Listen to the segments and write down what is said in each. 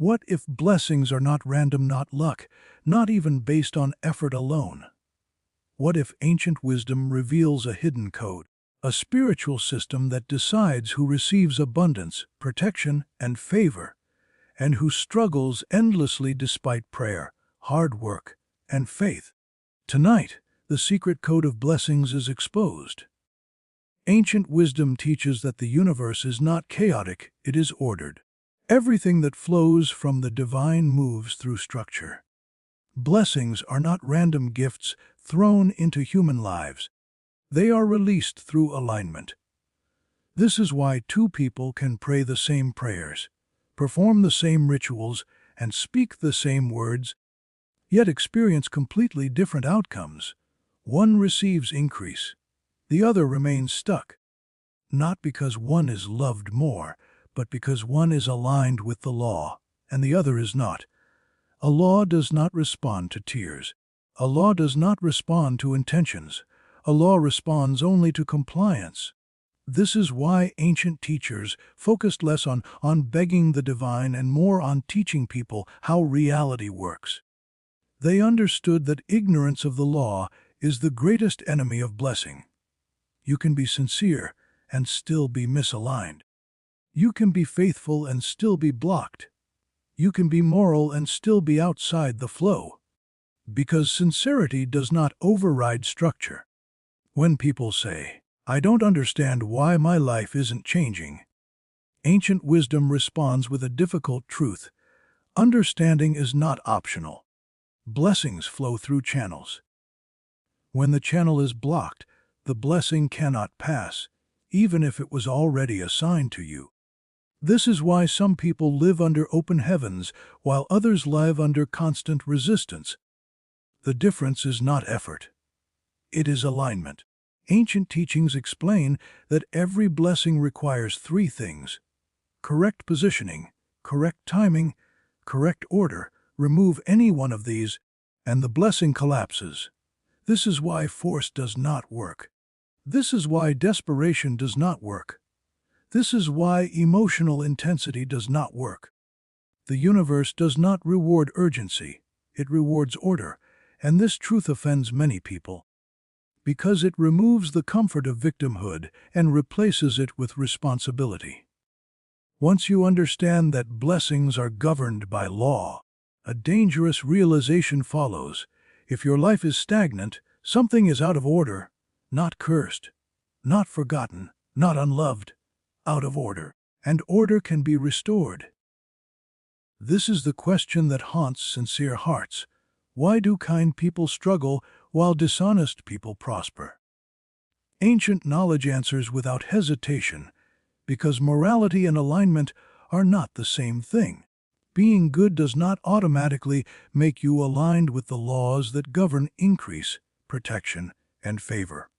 What if blessings are not random, not luck, not even based on effort alone? What if ancient wisdom reveals a hidden code, a spiritual system that decides who receives abundance, protection, and favor, and who struggles endlessly despite prayer, hard work, and faith? Tonight, the secret code of blessings is exposed. Ancient wisdom teaches that the universe is not chaotic, it is ordered. Everything that flows from the divine moves through structure. Blessings are not random gifts thrown into human lives. They are released through alignment. This is why two people can pray the same prayers, perform the same rituals, and speak the same words, yet experience completely different outcomes. One receives increase, the other remains stuck. Not because one is loved more, but because one is aligned with the law, and the other is not. A law does not respond to tears. A law does not respond to intentions. A law responds only to compliance. This is why ancient teachers focused less on begging the divine and more on teaching people how reality works. They understood that ignorance of the law is the greatest enemy of blessing. You can be sincere and still be misaligned. You can be faithful and still be blocked. You can be moral and still be outside the flow. Because sincerity does not override structure. When people say, "I don't understand why my life isn't changing," ancient wisdom responds with a difficult truth. Understanding is not optional. Blessings flow through channels. When the channel is blocked, the blessing cannot pass, even if it was already assigned to you. This is why some people live under open heavens, while others live under constant resistance. The difference is not effort. It is alignment. Ancient teachings explain that every blessing requires three things: correct positioning, correct timing, correct order. Remove any one of these, and the blessing collapses. This is why force does not work. This is why desperation does not work. This is why emotional intensity does not work. The universe does not reward urgency, it rewards order, and this truth offends many people. Because it removes the comfort of victimhood and replaces it with responsibility. Once you understand that blessings are governed by law, a dangerous realization follows. If your life is stagnant, something is out of order, not cursed, not forgotten, not unloved. Out of order, and order can be restored. This is the question that haunts sincere hearts. Why do kind people struggle while dishonest people prosper? Ancient knowledge answers without hesitation, because morality and alignment are not the same thing. Being good does not automatically make you aligned with the laws that govern increase, protection, and favor.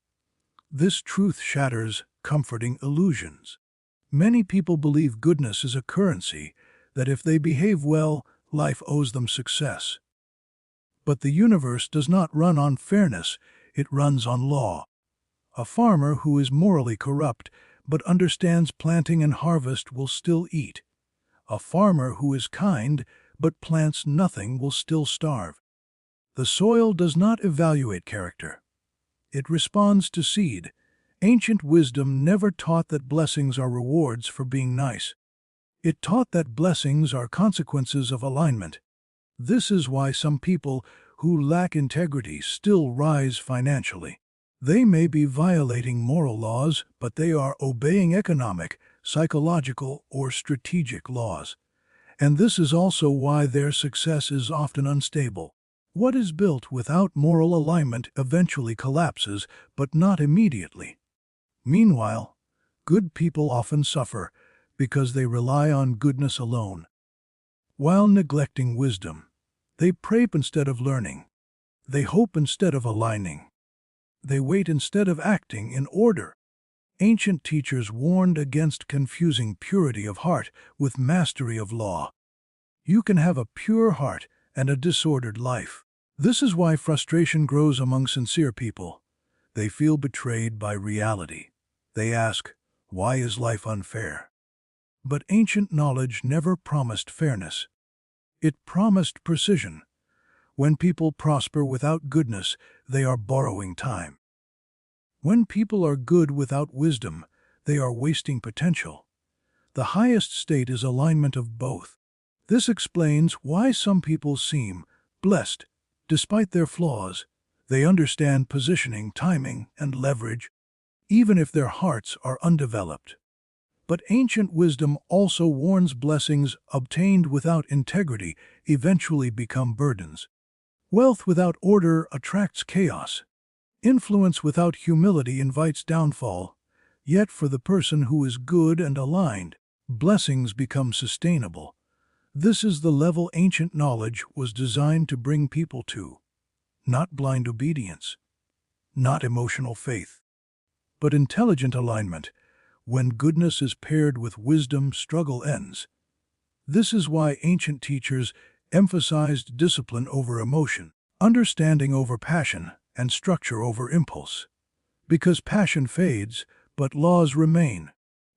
This truth shatters comforting illusions. Many people believe goodness is a currency, that if they behave well, life owes them success. But the universe does not run on fairness, it runs on law. A farmer who is morally corrupt but understands planting and harvest will still eat. A farmer who is kind but plants nothing will still starve. The soil does not evaluate character. It responds to seed. Ancient wisdom never taught that blessings are rewards for being nice. It taught that blessings are consequences of alignment. This is why some people who lack integrity still rise financially. They may be violating moral laws, but they are obeying economic, psychological, or strategic laws. And this is also why their success is often unstable. What is built without moral alignment eventually collapses, but not immediately. Meanwhile, good people often suffer because they rely on goodness alone. While neglecting wisdom, they pray instead of learning. They hope instead of aligning. They wait instead of acting in order. Ancient teachers warned against confusing purity of heart with mastery of law. You can have a pure heart and a disordered life. This is why frustration grows among sincere people. They feel betrayed by reality. They ask, why is life unfair? But ancient knowledge never promised fairness. It promised precision. When people prosper without goodness, they are borrowing time. When people are good without wisdom, they are wasting potential. The highest state is alignment of both. This explains why some people seem blessed despite their flaws. They understand positioning, timing, and leverage, even if their hearts are undeveloped. But ancient wisdom also warns blessings obtained without integrity eventually become burdens. Wealth without order attracts chaos. Influence without humility invites downfall. Yet for the person who is good and aligned, blessings become sustainable. This is the level ancient knowledge was designed to bring people to. Not blind obedience, not emotional faith, but intelligent alignment. When goodness is paired with wisdom, struggle ends. This is why ancient teachers emphasized discipline over emotion, understanding over passion, and structure over impulse. Because passion fades, but laws remain.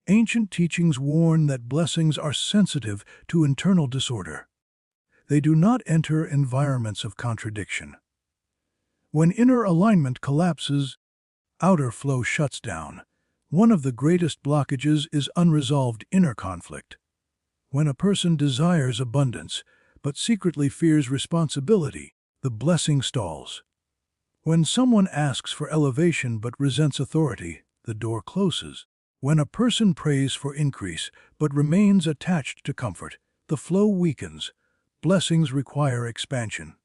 Ancient teachings warn that blessings are sensitive to internal disorder. They do not enter environments of contradiction. When inner alignment collapses, outer flow shuts down. One of the greatest blockages is unresolved inner conflict. When a person desires abundance, but secretly fears responsibility, the blessing stalls. When someone asks for elevation but resents authority, the door closes. When a person prays for increase but remains attached to comfort, the flow weakens. Blessings require expansion.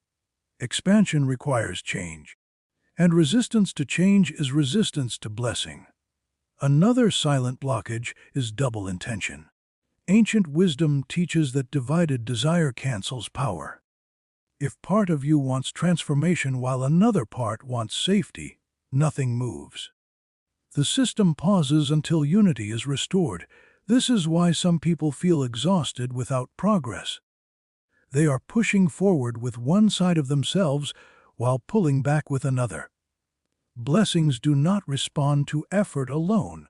Expansion requires change. And resistance to change is resistance to blessing. Another silent blockage is double intention. Ancient wisdom teaches that divided desire cancels power. If part of you wants transformation while another part wants safety, nothing moves. The system pauses until unity is restored. This is why some people feel exhausted without progress. They are pushing forward with one side of themselves while pulling back with another. Blessings do not respond to effort alone.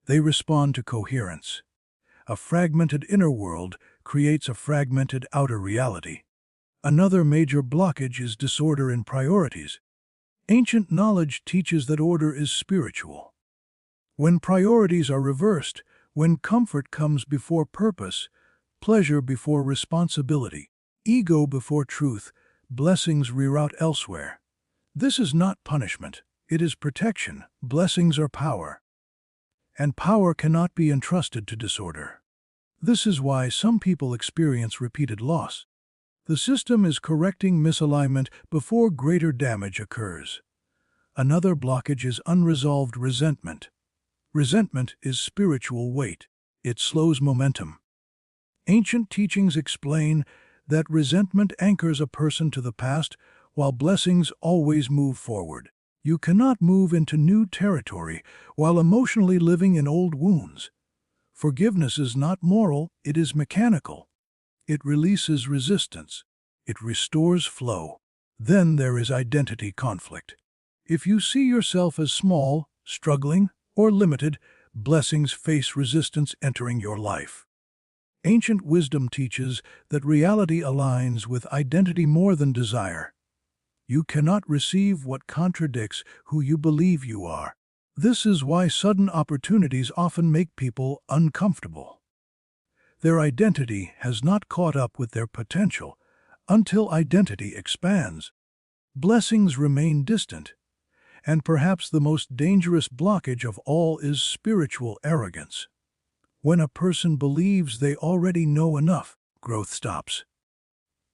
They respond to coherence. A fragmented inner world creates a fragmented outer reality. Another major blockage is disorder in priorities. Ancient knowledge teaches that order is spiritual. When priorities are reversed, when comfort comes before purpose, pleasure before responsibility, ego before truth, blessings reroute elsewhere. This is not punishment, it is protection. Blessings are power. And power cannot be entrusted to disorder. This is why some people experience repeated loss. The system is correcting misalignment before greater damage occurs. Another blockage is unresolved resentment. Resentment is spiritual weight. It slows momentum. Ancient teachings explain that resentment anchors a person to the past, while blessings always move forward. You cannot move into new territory while emotionally living in old wounds. Forgiveness is not moral, it is mechanical. It releases resistance. It restores flow. Then there is identity conflict. If you see yourself as small, struggling, or limited, blessings face resistance entering your life. Ancient wisdom teaches that reality aligns with identity more than desire. You cannot receive what contradicts who you believe you are. This is why sudden opportunities often make people uncomfortable. Their identity has not caught up with their potential until identity expands. Blessings remain distant. And perhaps the most dangerous blockage of all is spiritual arrogance. When a person believes they already know enough, growth stops.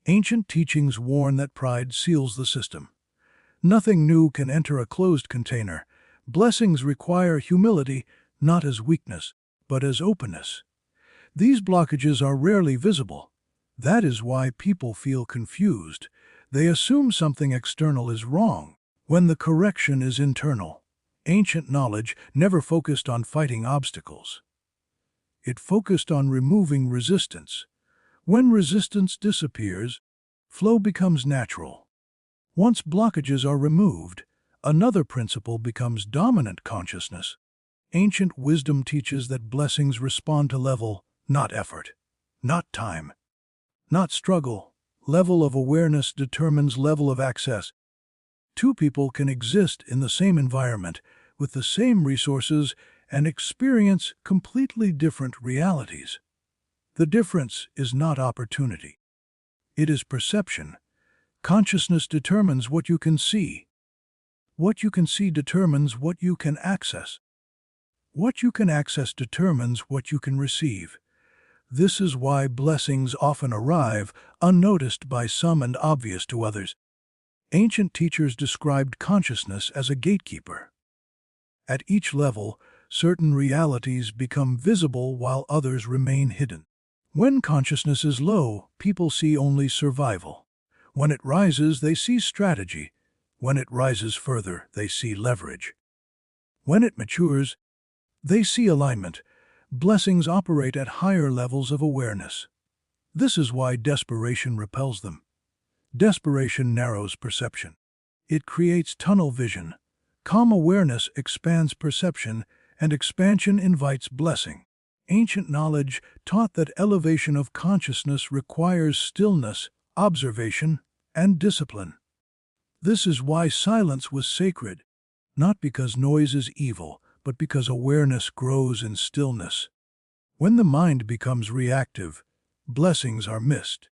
Ancient teachings warn that pride seals the system. Nothing new can enter a closed container. Blessings require humility, not as weakness, but as openness. These blockages are rarely visible. That is why people feel confused. They assume something external is wrong, when the correction is internal. Ancient knowledge never focused on fighting obstacles. It focused on removing resistance. When resistance disappears, flow becomes natural. Once blockages are removed, another principle becomes dominant consciousness. Ancient wisdom teaches that blessings respond to level, not effort, not time, not struggle, Level of awareness determines level of access. Two people can exist in the same environment, with the same resources, and experience completely different realities. The difference is not opportunity. It is perception. Consciousness determines what you can see. What you can see determines what you can access. What you can access determines what you can receive. This is why blessings often arrive unnoticed by some and obvious to others. Ancient teachers described consciousness as a gatekeeper. At each level, certain realities become visible while others remain hidden. When consciousness is low, people see only survival. When it rises, they see strategy. When it rises further, they see leverage. When it matures, they see alignment. Blessings operate at higher levels of awareness. This is why desperation repels them. Desperation narrows perception. It creates tunnel vision. Calm awareness expands perception, and expansion invites blessing. Ancient knowledge taught that elevation of consciousness requires stillness, observation, and discipline. This is why silence was sacred, not because noise is evil, but because awareness grows in stillness. When the mind becomes reactive, blessings are missed.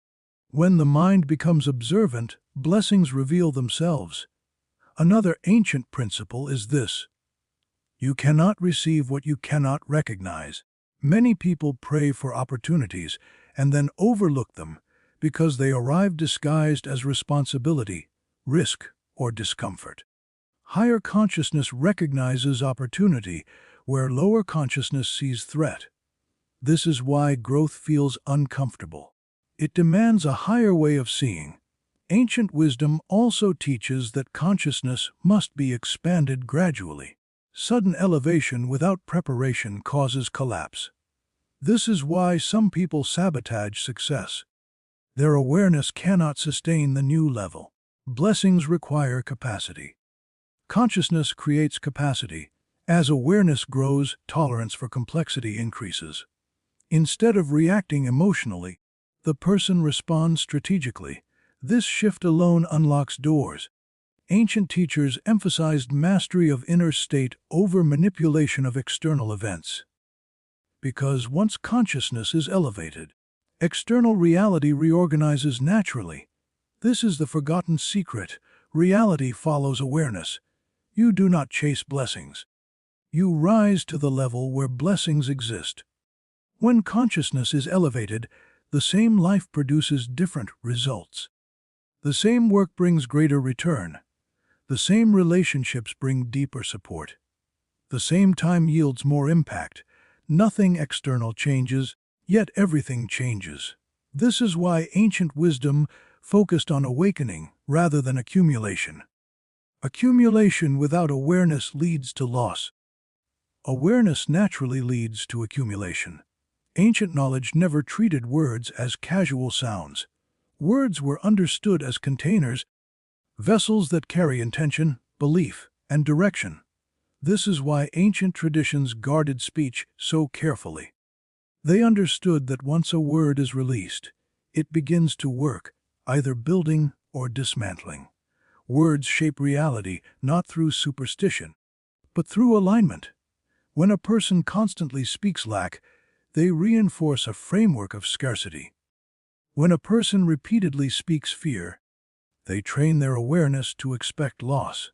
When the mind becomes observant, blessings reveal themselves. Another ancient principle is this: you cannot receive what you cannot recognize. Many people pray for opportunities and then overlook them because they arrive disguised as responsibility, risk, or discomfort. Higher consciousness recognizes opportunity where lower consciousness sees threat. This is why growth feels uncomfortable. It demands a higher way of seeing. Ancient wisdom also teaches that consciousness must be expanded gradually. Sudden elevation without preparation causes collapse. This is why some people sabotage success. Their awareness cannot sustain the new level. Blessings require capacity. Consciousness creates capacity. As awareness grows, tolerance for complexity increases. Instead of reacting emotionally, the person responds strategically. This shift alone unlocks doors. Ancient teachers emphasized mastery of inner state over manipulation of external events. Because once consciousness is elevated, external reality reorganizes naturally. This is the forgotten secret. Reality follows awareness. You do not chase blessings. You rise to the level where blessings exist. When consciousness is elevated, the same life produces different results. The same work brings greater return. The same relationships bring deeper support. The same time yields more impact. Nothing external changes, yet everything changes. This is why ancient wisdom focused on awakening rather than accumulation. Accumulation without awareness leads to loss. Awareness naturally leads to accumulation. Ancient knowledge never treated words as casual sounds. Words were understood as containers, vessels that carry intention, belief, and direction. This is why ancient traditions guarded speech so carefully. They understood that once a word is released, it begins to work, either building or dismantling. Words shape reality not through superstition, but through alignment. When a person constantly speaks lack, they reinforce a framework of scarcity. When a person repeatedly speaks fear, they train their awareness to expect loss.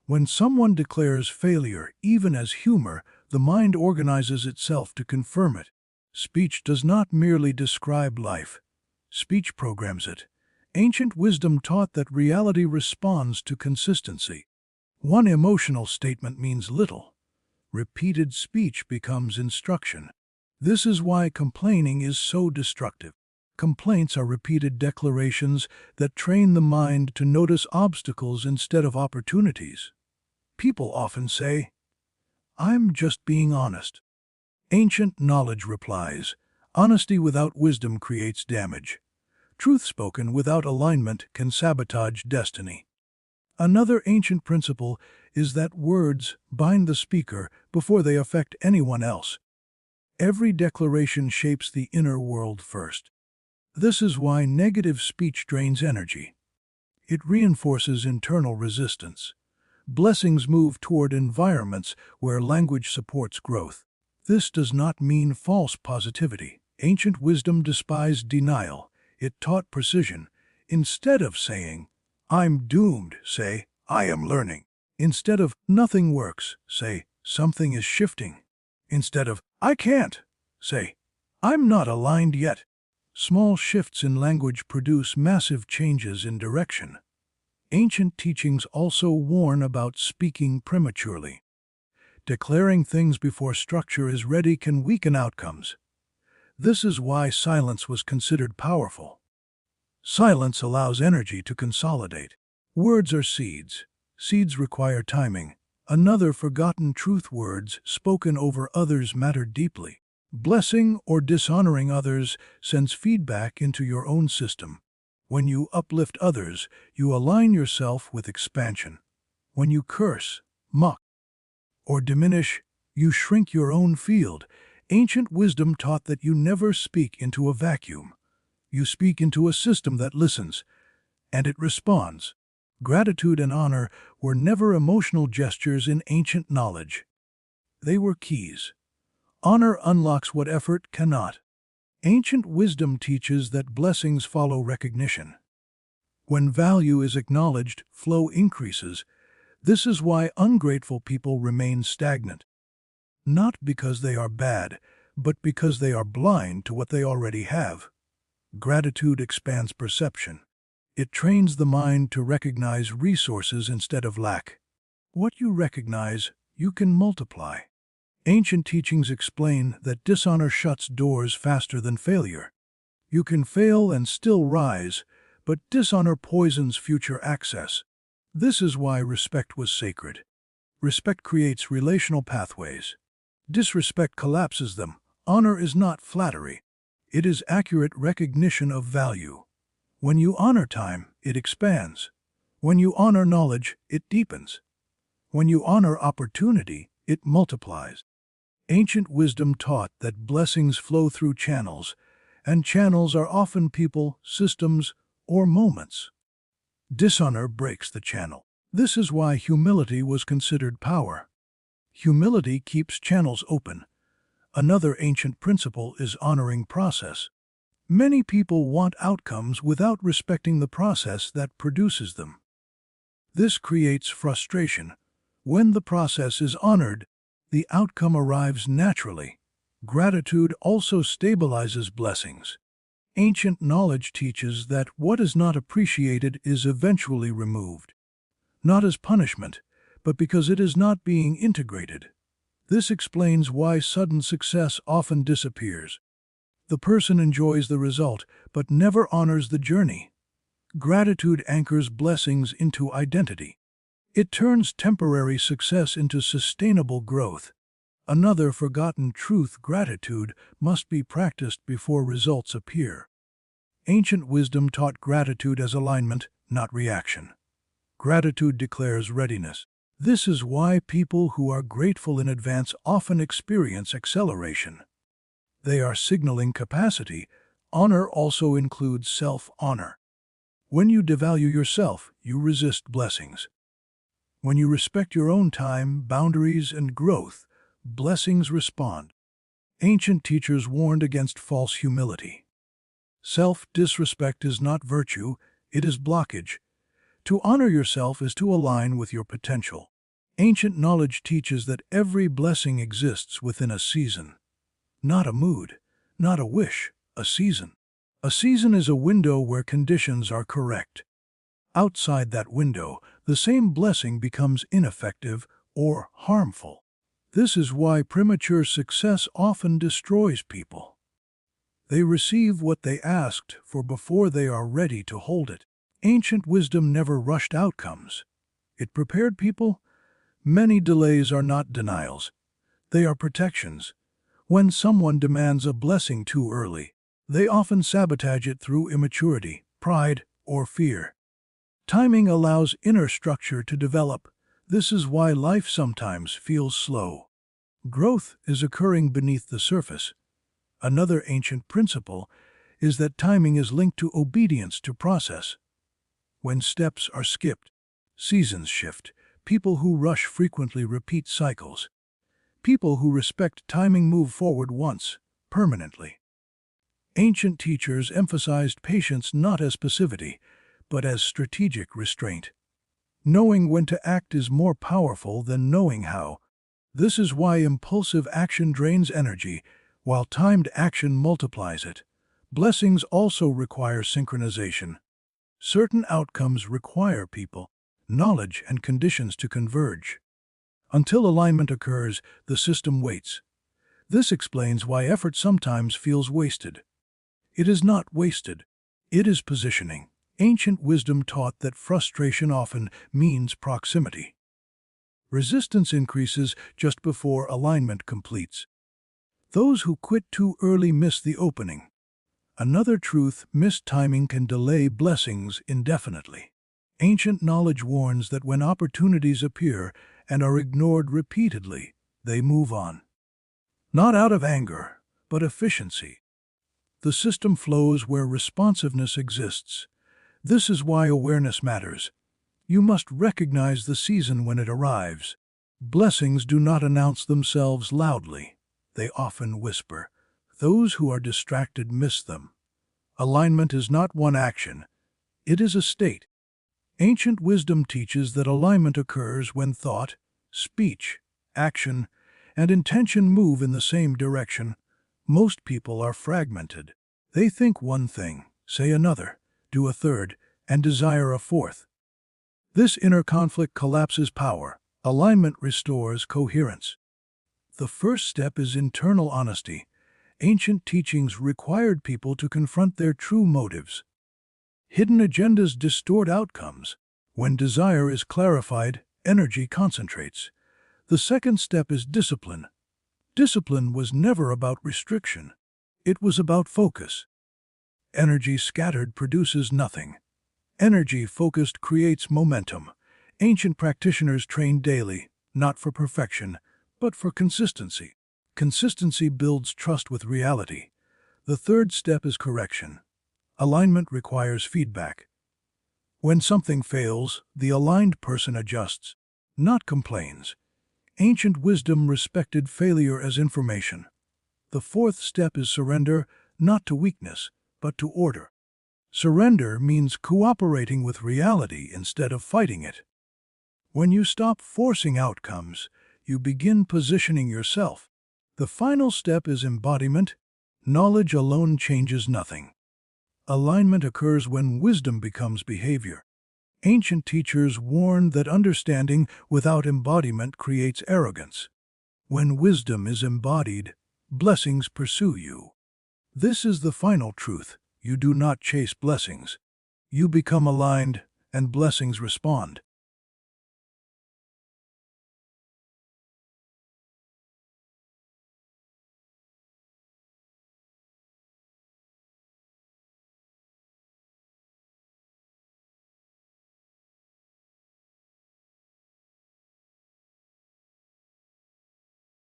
When someone declares failure, even as humor, the mind organizes itself to confirm it. Speech does not merely describe life. Speech programs it. Ancient wisdom taught that reality responds to consistency. One emotional statement means little. Repeated speech becomes instruction. This is why complaining is so destructive. Complaints are repeated declarations that train the mind to notice obstacles instead of opportunities. People often say, "I'm just being honest." Ancient knowledge replies, "Honesty without wisdom creates damage. Truth spoken without alignment can sabotage destiny." Another ancient principle is that words bind the speaker before they affect anyone else. Every declaration shapes the inner world first. This is why negative speech drains energy. It reinforces internal resistance. Blessings move toward environments where language supports growth. This does not mean false positivity. Ancient wisdom despised denial. It taught precision. Instead of saying, "I'm doomed," say, "I am learning." Instead of "nothing works," say, "something is shifting." Instead of "I can't," say, "I'm not aligned yet." Small shifts in language produce massive changes in direction. Ancient teachings also warn about speaking prematurely. Declaring things before structure is ready can weaken outcomes. This is why silence was considered powerful. Silence allows energy to consolidate. Words are seeds. Seeds require timing. Another forgotten truth: words spoken over others matter deeply. Blessing or dishonoring others sends feedback into your own system. When you uplift others, you align yourself with expansion. When you curse, mock, or diminish, you shrink your own field. Ancient wisdom taught that you never speak into a vacuum. You speak into a system that listens, and it responds. Gratitude and honor were never emotional gestures in ancient knowledge. They were keys. Honor unlocks what effort cannot. Ancient wisdom teaches that blessings follow recognition. When value is acknowledged, flow increases. This is why ungrateful people remain stagnant. Not because they are bad, but because they are blind to what they already have. Gratitude expands perception. It trains the mind to recognize resources instead of lack. What you recognize, you can multiply. Ancient teachings explain that dishonor shuts doors faster than failure. You can fail and still rise, but dishonor poisons future access. This is why respect was sacred. Respect creates relational pathways. Disrespect collapses them. Honor is not flattery. It is accurate recognition of value. When you honor time, it expands. When you honor knowledge, it deepens. When you honor opportunity, it multiplies. Ancient wisdom taught that blessings flow through channels, and channels are often people, systems, or moments. Dishonor breaks the channel. This is why humility was considered power. Humility keeps channels open. Another ancient principle is honoring process. Many people want outcomes without respecting the process that produces them. This creates frustration. When the process is honored, the outcome arrives naturally. Gratitude also stabilizes blessings. Ancient knowledge teaches that what is not appreciated is eventually removed. Not as punishment, but because it is not being integrated. This explains why sudden success often disappears. The person enjoys the result, but never honors the journey. Gratitude anchors blessings into identity. It turns temporary success into sustainable growth. Another forgotten truth: gratitude must be practiced before results appear. Ancient wisdom taught gratitude as alignment, not reaction. Gratitude declares readiness. This is why people who are grateful in advance often experience acceleration. They are signaling capacity. Honor also includes self-honor. When you devalue yourself, you resist blessings. When you respect your own time, boundaries, and growth, blessings respond. Ancient teachers warned against false humility. Self-disrespect is not virtue, it is blockage. To honor yourself is to align with your potential. Ancient knowledge teaches that every blessing exists within a season. Not a mood, not a wish, a season. A season is a window where conditions are correct. Outside that window, the same blessing becomes ineffective or harmful. This is why premature success often destroys people. They receive what they asked for before they are ready to hold it. Ancient wisdom never rushed outcomes. It prepared people. Many delays are not denials. They are protections. When someone demands a blessing too early, they often sabotage it through immaturity, pride, or fear. Timing allows inner structure to develop. This is why life sometimes feels slow. Growth is occurring beneath the surface. Another ancient principle is that timing is linked to obedience to process. When steps are skipped, seasons shift. People who rush frequently repeat cycles. People who respect timing move forward once, permanently. Ancient teachers emphasized patience not as passivity, but as strategic restraint. Knowing when to act is more powerful than knowing how. This is why impulsive action drains energy, while timed action multiplies it. Blessings also require synchronization. Certain outcomes require people, knowledge, and conditions to converge. Until alignment occurs, the system waits. This explains why effort sometimes feels wasted. It is not wasted. It is positioning. Ancient wisdom taught that frustration often means proximity. Resistance increases just before alignment completes. Those who quit too early miss the opening. Another truth: missed timing can delay blessings indefinitely. Ancient knowledge warns that when opportunities appear and are ignored repeatedly, they move on. Not out of anger, but efficiency. The system flows where responsiveness exists. This is why awareness matters. You must recognize the season when it arrives. Blessings do not announce themselves loudly. They often whisper. Those who are distracted miss them. Alignment is not one action. It is a state. Ancient wisdom teaches that alignment occurs when thought, speech, action, and intention move in the same direction. Most people are fragmented. They think one thing, say another, do a third, and desire a fourth. This inner conflict collapses power. Alignment restores coherence. The first step is internal honesty. Ancient teachings required people to confront their true motives. Hidden agendas distort outcomes. When desire is clarified, energy concentrates. The second step is discipline. Discipline was never about restriction. It was about focus. Energy scattered produces nothing. Energy focused creates momentum. Ancient practitioners trained daily, not for perfection, but for consistency. Consistency builds trust with reality. The third step is correction. Alignment requires feedback. When something fails, the aligned person adjusts, not complains. Ancient wisdom respected failure as information. The fourth step is surrender, not to weakness, but to order. Surrender means cooperating with reality instead of fighting it. When you stop forcing outcomes, you begin positioning yourself. The final step is embodiment. Knowledge alone changes nothing. Alignment occurs when wisdom becomes behavior. Ancient teachers warned that understanding without embodiment creates arrogance. When wisdom is embodied, blessings pursue you. This is the final truth. You do not chase blessings. You become aligned, and blessings respond.